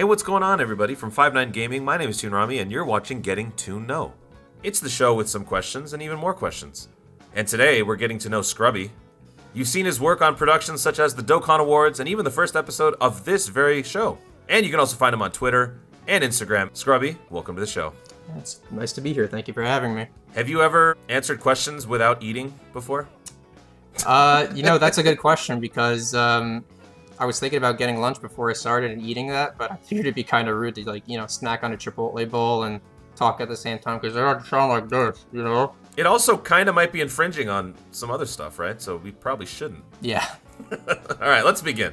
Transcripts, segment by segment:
Hey, what's going on, everybody? From 5-9 Gaming, my name is Toonrami, and you're watching Getting to Know. It's the show with some questions and even more questions. And today, we're getting to know Scrubby. You've seen his work on productions such as the Dokkan Awards and even the first episode of this very show. And you can also find him on Twitter and Instagram. Scrubby, welcome to the show. It's nice to be here. Thank you for having me. Have you ever answered questions without eating before? That's a good question because I was thinking about getting lunch before I started and eating that, but I figured it'd be kind of rude to snack on a Chipotle bowl and talk at the same time because they don't sound like this, It also kind of might be infringing on some other stuff, right? So we probably shouldn't. Yeah. All right, let's begin.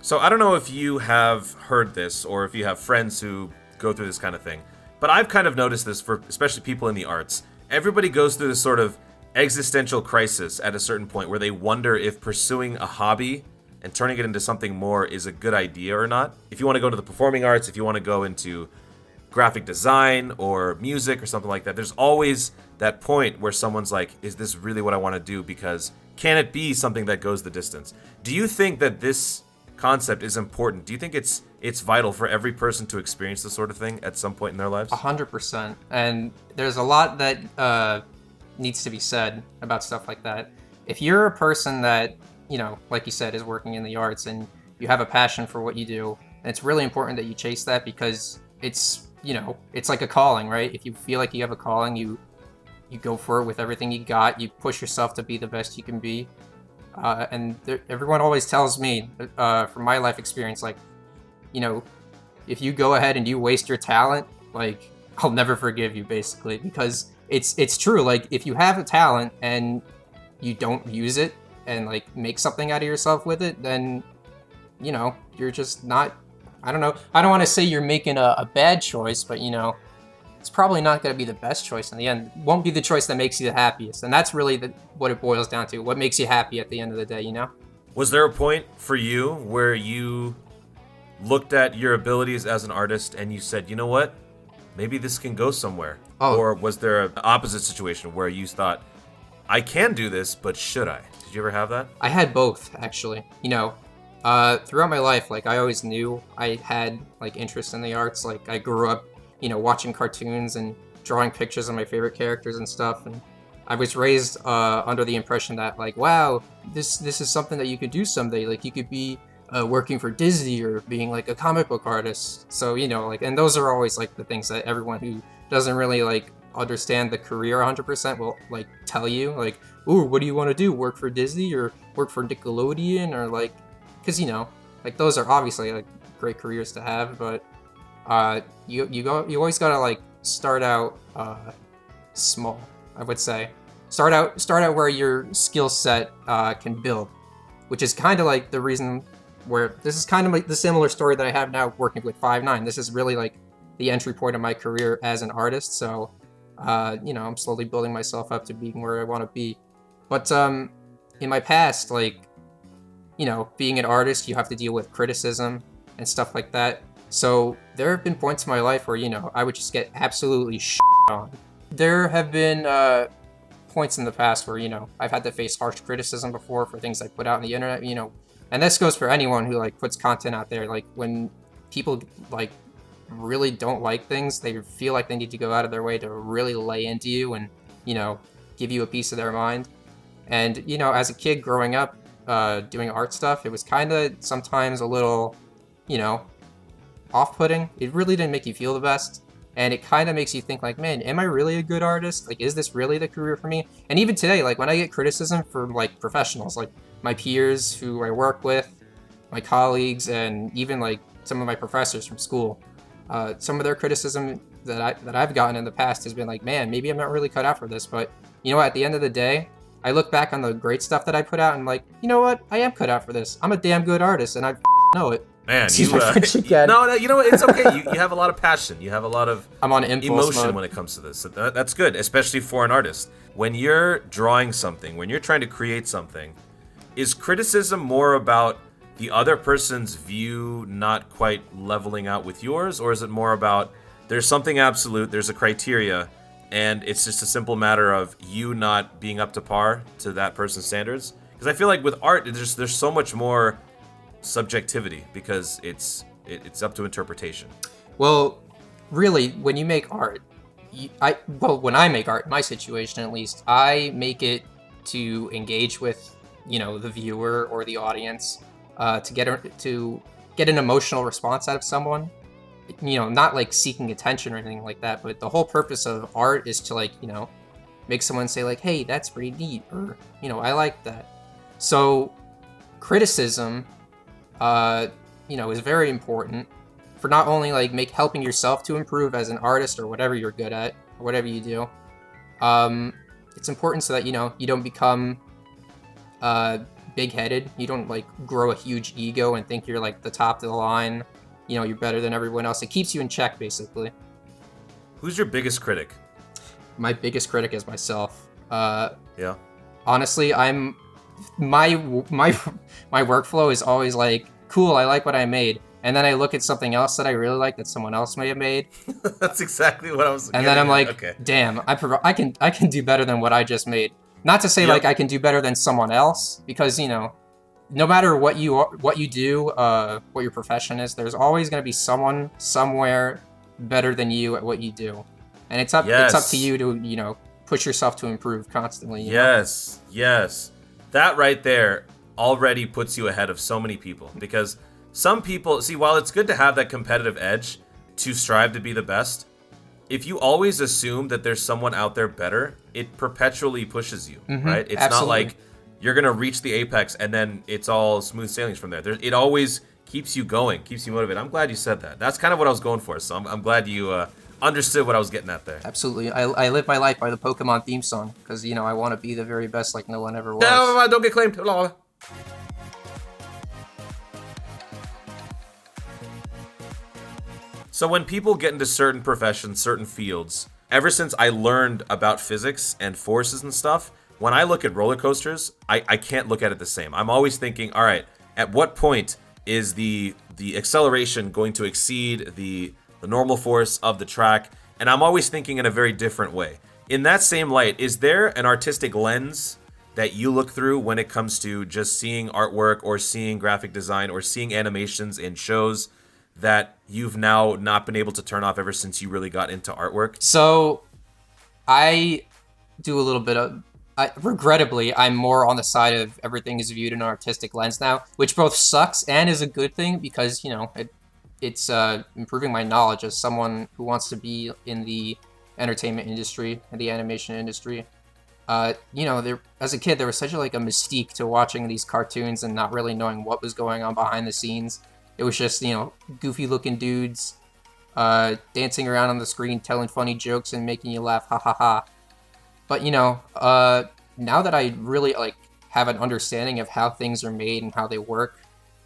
So I don't know if you have heard this or if you have friends who go through this kind of thing, but I've kind of noticed this for especially people in the arts. Everybody goes through this sort of existential crisis at a certain point where they wonder if pursuing a hobby and turning it into something more is a good idea or not. If you want to go into the performing arts, if you want to go into graphic design or music or something like that, there's always that point where someone's like, is this really what I want to do? Because can it be something that goes the distance? Do you think that this concept is important? Do you think it's vital for every person to experience this sort of thing at some point in their lives? 100%. And there's a lot that needs to be said about stuff like that. If you're a person that, like you said, is working in the arts and you have a passion for what you do, and it's really important that you chase that because it's like a calling, right? If you feel like you have a calling, you go for it with everything you got. You push yourself to be the best you can be. Everyone always tells me, from my life experience, if you go ahead and you waste your talent, I'll never forgive you, basically, because it's true. Like, if you have a talent and you don't use it and make something out of yourself with it, then you're just not. I don't know. I don't want to say you're making a bad choice, but it's probably not going to be the best choice in the end. It won't be the choice that makes you the happiest, and that's really what it boils down to. What makes you happy at the end of the day, Was there a point for you where you looked at your abilities as an artist and you said, you know what, maybe this can go somewhere? Oh. Or was there an opposite situation where you thought, I can do this, but should I? Did you ever have that? I had both, actually. Throughout my life, I always knew I had interest in the arts. I grew up watching cartoons and drawing pictures of my favorite characters and stuff, and I was raised under the impression that wow, this is something that you could do someday. You could be working for Disney or being a comic book artist. So and those are always the things that everyone who doesn't really understand the career 100% will tell you, ooh, what do you want to do? Work for Disney or work for Nickelodeon or because those are obviously great careers to have, but you always gotta start out small. I would say start out where your skill set can build, which is kind of the reason where this is kind of the similar story that I have now working with 5-9. This is really the entry point of my career as an artist. So I'm slowly building myself up to being where I want to be. But in my past, being an artist, you have to deal with criticism and stuff like that. So there have been points in my life where, I would just get absolutely shit on. There have been points in the past where, I've had to face harsh criticism before for things I put out on the internet, and this goes for anyone who puts content out there. When people really don't like things, they feel like they need to go out of their way to really lay into you and, give you a piece of their mind. And, as a kid growing up, doing art stuff, it was kind of sometimes a little, off-putting. It really didn't make you feel the best, and it kind of makes you think man, am I really a good artist? Is this really the career for me? And even today, when I get criticism from professionals, my peers who I work with, my colleagues, and even some of my professors from school, some of their criticism that I've gotten in the past has been man, maybe I'm not really cut out for this. But at the end of the day, I look back on the great stuff that I put out and you know what, I am cut out for this. I'm a damn good artist, and I know it. Man, no, you know what? It's okay. You have a lot of passion. You have a lot of I'm on impulse emotion mode when it comes to this. So that's good, especially for an artist. When you're drawing something, when you're trying to create something, is criticism more about the other person's view not quite leveling out with yours, or is it more about there's something absolute, there's a criteria, and it's just a simple matter of you not being up to par to that person's standards? Because I feel like with art, there's so much more subjectivity because it's up to interpretation. Well, really, when you make art, when I make art, in my situation at least, I make it to engage with, the viewer or the audience, to get an emotional response out of someone. Not like seeking attention or anything like that, but the whole purpose of art is to make someone say like, "Hey, that's pretty neat," or "I like that." So criticism, is very important for not only like helping yourself to improve as an artist or whatever you're good at or whatever you do. It's important so that you don't become big-headed. You don't like grow a huge ego and think you're like the top of the line. You're better than everyone else. It keeps you in check, basically. Who's your biggest critic? My biggest critic is myself. Yeah. Honestly, my workflow is always like, cool, I like what I made, and then I look at something else that I really like that someone else may have made. That's exactly what I was. And then I'm like, okay. Damn, I can do better than what I just made. Not to say like I can do better than someone else, because no matter what you do, what your profession is, there's always going to be someone somewhere better than you at what you do, and it's up to you to push yourself to improve constantly. Yes. That right there already puts you ahead of so many people, because some people see, while it's good to have that competitive edge to strive to be the best, if you always assume that there's someone out there better, it perpetually pushes you, right? It's absolutely. not like you're going to reach the apex and then it's all smooth sailings from there. It always keeps you going, keeps you motivated. I'm glad you said that. That's kind of what I was going for, so I'm glad you understood what I was getting at there. Absolutely. I live my life by the Pokemon theme song, because, I want to be the very best like no one ever was. No, don't get claimed. So when people get into certain professions, certain fields, ever since I learned about physics and forces and stuff, when I look at roller coasters, I can't look at it the same. I'm always thinking, all right, at what point is the acceleration going to exceed the normal force of the track? And I'm always thinking in a very different way. In that same light, is there an artistic lens that you look through when it comes to just seeing artwork or seeing graphic design or seeing animations in shows that you've now not been able to turn off ever since you really got into artwork? So I do a little bit of... regrettably, I'm more on the side of everything is viewed in an artistic lens now, which both sucks and is a good thing, because, it's improving my knowledge as someone who wants to be in the entertainment industry and the animation industry. There, as a kid, there was such a mystique to watching these cartoons and not really knowing what was going on behind the scenes. It was just, goofy-looking dudes dancing around on the screen, telling funny jokes and making you laugh, ha ha ha. But, now that I really, have an understanding of how things are made and how they work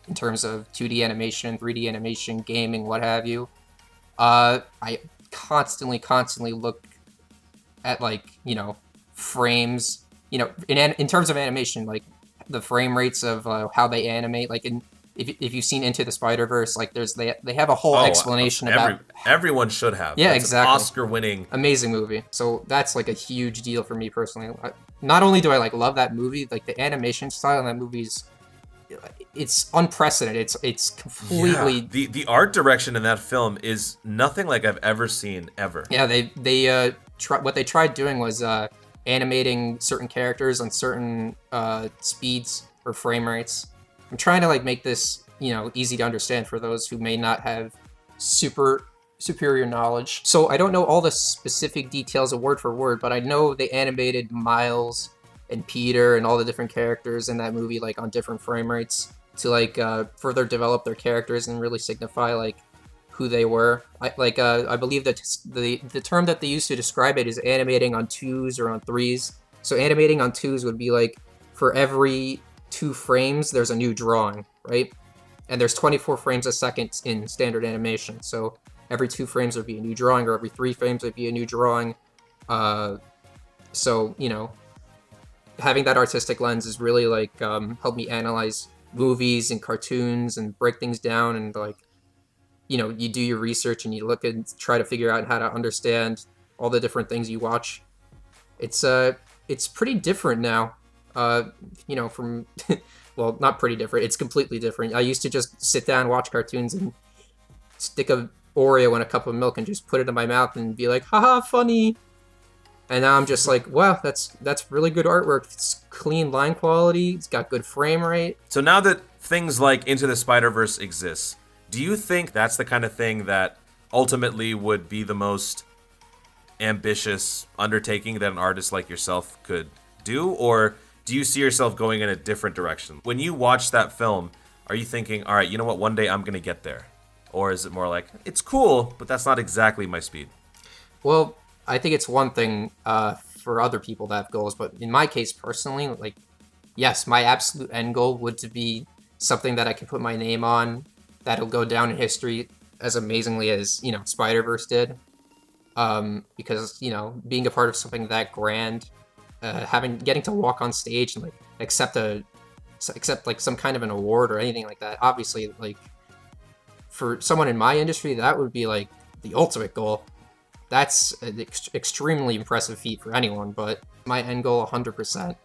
in terms of 2D animation, 3D animation, gaming, what have you, I constantly look at, frames, in terms of animation, the frame rates of how they animate, if you've seen Into the Spider-Verse, they have a whole explanation about... Everyone should have. Yeah, That's exactly. An Oscar-winning... Amazing movie. So that's, a huge deal for me personally. Not only do I, love that movie, the animation style in that movie's... It's unprecedented. It's completely... Yeah. The art direction in that film is nothing like I've ever seen, ever. Yeah, what they tried doing was animating certain characters on certain speeds or frame rates. I'm trying to make this, easy to understand for those who may not have superior knowledge. So I don't know all the specific details of word for word, but I know they animated Miles and Peter and all the different characters in that movie on different frame rates to further develop their characters and really signify who they were. I believe that the term that they used to describe it is animating on 2s or on 3s. So animating on 2s would be for every 2 frames there's a new drawing, right? And there's 24 frames a second in standard animation, so every 2 frames would be a new drawing, or every 3 frames would be a new drawing. So having that artistic lens is really helped me analyze movies and cartoons and break things down, and you do your research and you look and try to figure out how to understand all the different things you watch. It's pretty different now. from well, not pretty different. It's completely different. I used to just sit down, watch cartoons, and stick a Oreo in a cup of milk and just put it in my mouth and be like, haha, funny. And now I'm just like, wow, that's really good artwork. It's clean line quality. It's got good frame rate. So now that things like Into the Spider-Verse exists, do you think that's the kind of thing that ultimately would be the most ambitious undertaking that an artist like yourself could do? Or do you see yourself going in a different direction? When you watch that film, are you thinking, all right, you know what, one day I'm going to get there? Or is it more like, it's cool, but that's not exactly my speed? Well, I think it's one thing for other people that have goals, but in my case personally, like, yes, my absolute end goal would to be something that I can put my name on, that'll go down in history as amazingly as, Spider-Verse did. Because, being a part of something that grand, getting to walk on stage and like accept like some kind of an award or anything like that, obviously, like, for someone in my industry, that would be like the ultimate goal. That's an extremely impressive feat for anyone, but my end goal 100%,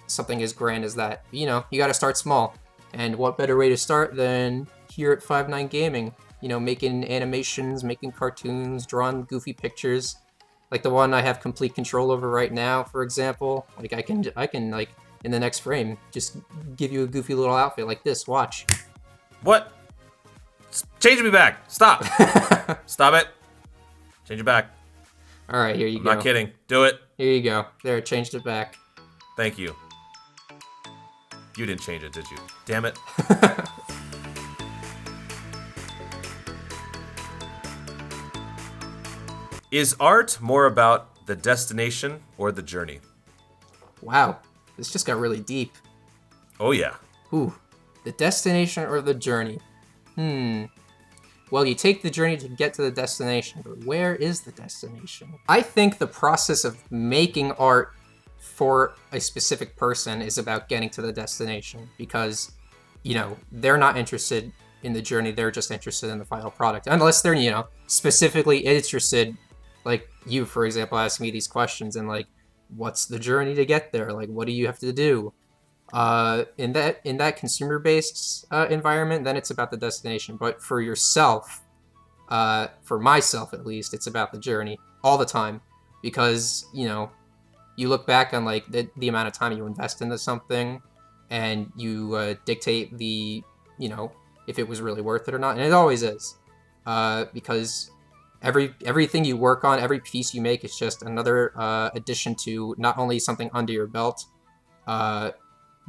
something as grand as that. You got to start small. And what better way to start than here at 5-9 Gaming, making animations, making cartoons, drawing goofy pictures, like the one I have complete control over right now, for example. Like I can like in the next frame just give you a goofy little outfit like this. Watch. What? Change me back. Stop. Stop it. Change it back. All right, here you go. I'm not kidding. Do it. Here you go. There, changed it back. Thank you. You didn't change it, did you? Damn it. Is art more about the destination or the journey? Wow, this just got really deep. Oh, yeah. Ooh, the destination or the journey? Well, you take the journey to get to the destination, but where is the destination? I think the process of making art for a specific person is about getting to the destination because, they're not interested in the journey, they're just interested in the final product. Unless they're, specifically interested, like you, for example, asking me these questions and like, what's the journey to get there? Like, what do you have to do? In that consumer-based environment, then it's about the destination. But for yourself, for myself at least, it's about the journey all the time, because you look back on like the amount of time you invest into something, and you dictate the if it was really worth it or not, and it always is, because everything you work on, every piece you make is just another addition to not only something under your belt,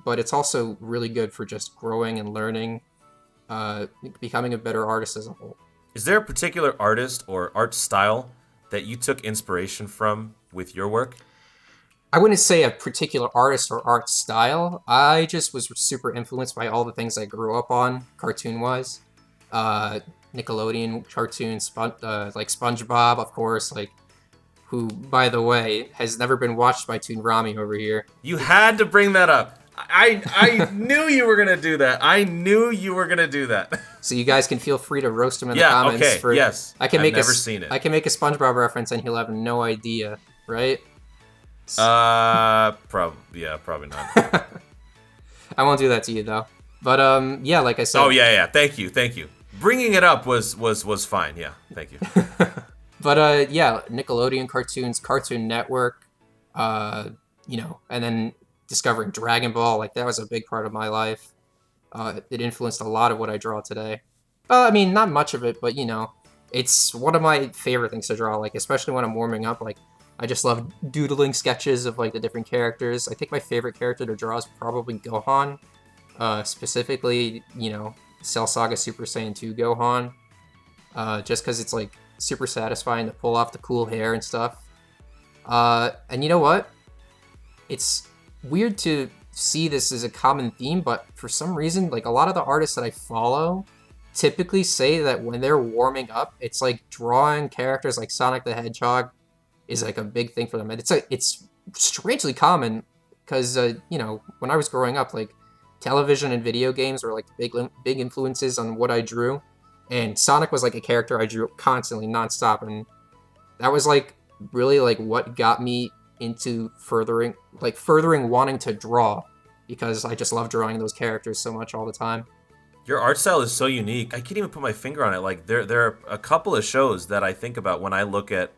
but it's also really good for just growing and learning, becoming a better artist as a whole. Is there a particular artist or art style that you took inspiration from with your work? I wouldn't say a particular artist or art style. I just was super influenced by all the things I grew up on, cartoon-wise. Nickelodeon cartoons, like SpongeBob, of course, like, who, by the way, has never been watched by Toonrami over here. You had to bring that up. I knew you were going to do that. I knew you were going to do that. So you guys can feel free to roast him in the comments. Okay, yes. I've never seen it. I can make a SpongeBob reference and he'll have no idea, right? Probably not. I won't do that to you, though. But, yeah, like I said... Oh, yeah. Thank you. Bringing it up was fine. Yeah, thank you. But, yeah, Nickelodeon cartoons, Cartoon Network, and then discovering Dragon Ball, like, that was a big part of my life. It influenced a lot of what I draw today. I mean, not much of it, but, it's one of my favorite things to draw, like, especially when I'm warming up, like, I just love doodling sketches of, like, the different characters. I think my favorite character to draw is probably Gohan, specifically, Cell Saga Super Saiyan 2 Gohan, just because it's, like, super satisfying to pull off the cool hair and stuff. And you know what? It's weird to see this as a common theme, but for some reason, like, a lot of the artists that I follow typically say that when they're warming up, it's like drawing characters like Sonic the Hedgehog is like a big thing for them. And it's strangely common because, when I was growing up, like, television and video games were like big influences on what I drew. And Sonic was like a character I drew constantly, nonstop. And that was like really like what got me into furthering wanting to draw, because I just love drawing those characters so much all the time. Your art style is so unique. I can't even put my finger on it. Like there are a couple of shows that I think about when I look at,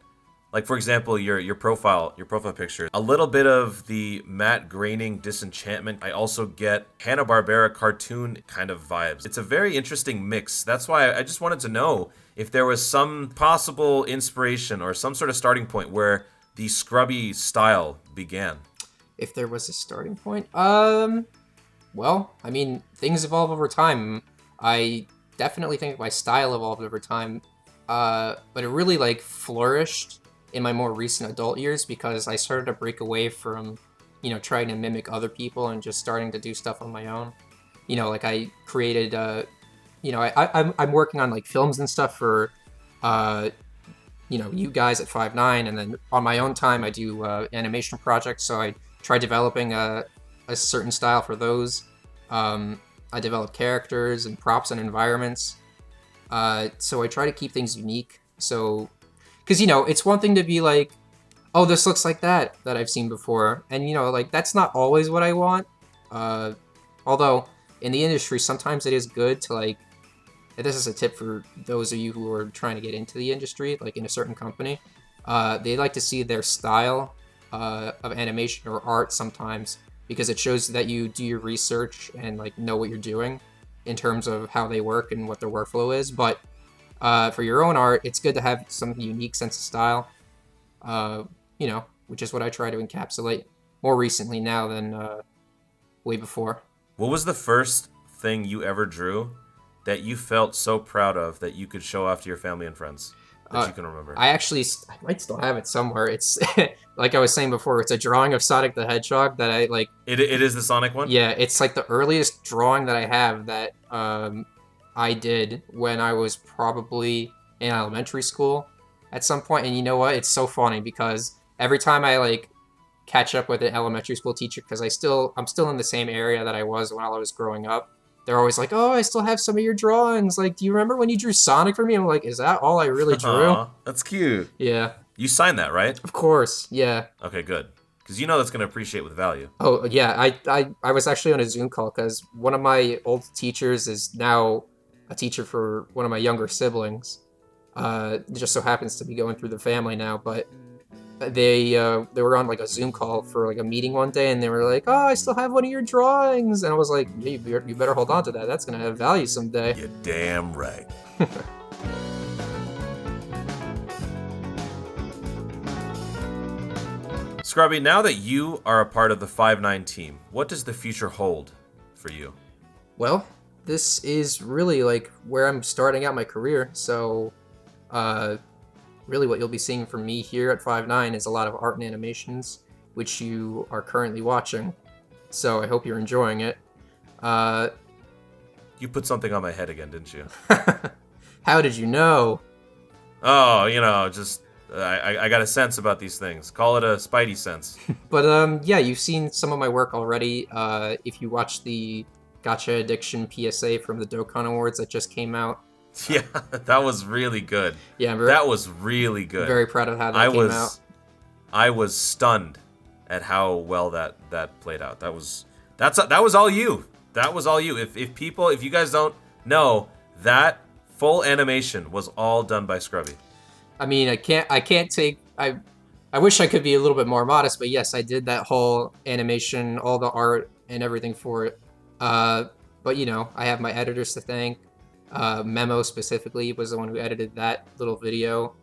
like, for example, your profile picture. A little bit of the matte graining disenchantment. I also get Hanna-Barbera cartoon kind of vibes. It's a very interesting mix. That's why I just wanted to know if there was some possible inspiration or some sort of starting point where the Scrubby style began. If there was a starting point, well, I mean, things evolve over time. I definitely think my style evolved over time, but it really like flourished in my more recent adult years because I started to break away from, trying to mimic other people and just starting to do stuff on my own. Like I created, I'm working on like films and stuff for, you guys at 5'9", and then on my own time I do animation projects. So I try developing a certain style for those. I develop characters and props and environments. So I try to keep things unique. So, because, it's one thing to be like, oh, this looks like that I've seen before. And, like, that's not always what I want. Although, in the industry, sometimes it is good to, like, and this is a tip for those of you who are trying to get into the industry, like in a certain company. They like to see their style of animation or art sometimes, because it shows that you do your research and like know what you're doing in terms of how they work and what their workflow is. But for your own art, it's good to have some unique sense of style, which is what I try to encapsulate more recently now than way before. What was the first thing you ever drew that you felt so proud of that you could show off to your family and friends that you can remember? I might still have it somewhere. It's like I was saying before, it's a drawing of Sonic the Hedgehog that I like. It is the Sonic one? Yeah, it's like the earliest drawing that I have that I did when I was probably in elementary school at some point. And you know what? It's so funny because every time I like catch up with an elementary school teacher, because I'm still in the same area that I was when I was growing up. They're always like, oh, I still have some of your drawings. Like, do you remember when you drew Sonic for me? I'm like, is that all I really drew? Aww, that's cute. Yeah. You signed that, right? Of course, yeah. Okay, good. Because that's going to appreciate with value. Oh, yeah. I was actually on a Zoom call because one of my old teachers is now a teacher for one of my younger siblings. It just so happens to be going through the family now, but they were on like a Zoom call for like a meeting one day, and they were like, oh, I still have one of your drawings. And I was like, yeah, you better hold on to that. That's going to have value someday. You're damn right. Scrubby, now that you are a part of the 5'9" team, what does the future hold for you? Well, this is really like where I'm starting out my career. So, really what you'll be seeing from me here at 5'9" is a lot of art and animations, which you are currently watching. So I hope you're enjoying it. You put something on my head again, didn't you? How did you know? Oh, just I got a sense about these things. Call it a spidey sense. But yeah, you've seen some of my work already. If you watch the Gotcha Addiction PSA from the Dokkan Awards that just came out. Yeah, that was really good. Yeah, that was really good. Very proud of how that came out. I was stunned at how well that played out. That was all you. That was all you. If you guys don't know, that full animation was all done by Scrubby. I mean, I can't take. I wish I could be a little bit more modest, but yes, I did that whole animation, all the art and everything for it. But I have my editors to thank. Memo specifically was the one who edited that little video.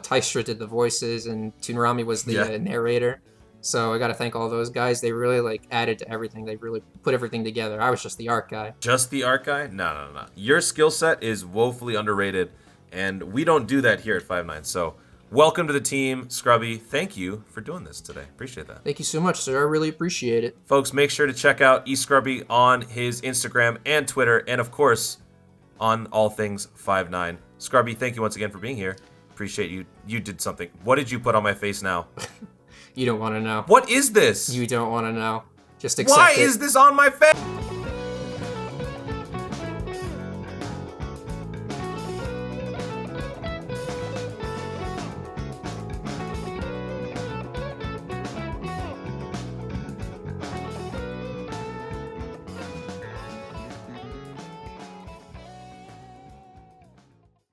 Tystra did the voices, and Toonrami was the narrator. So I got to thank all those guys. They really added to everything. They really put everything together. I was just the art guy. Just the art guy? No. Your skill set is woefully underrated, and we don't do that here at 5'9". So welcome to the team, Scrubby. Thank you for doing this today. Appreciate that. Thank you so much, sir. I really appreciate it. Folks, make sure to check out EScrubby on his Instagram and Twitter, and of course, on all things 5'9". Scrubby, thank you once again for being here. Appreciate you. You did something. What did you put on my face now? You don't want to know. What is this? You don't want to know. Just accept Why it. is this on my face?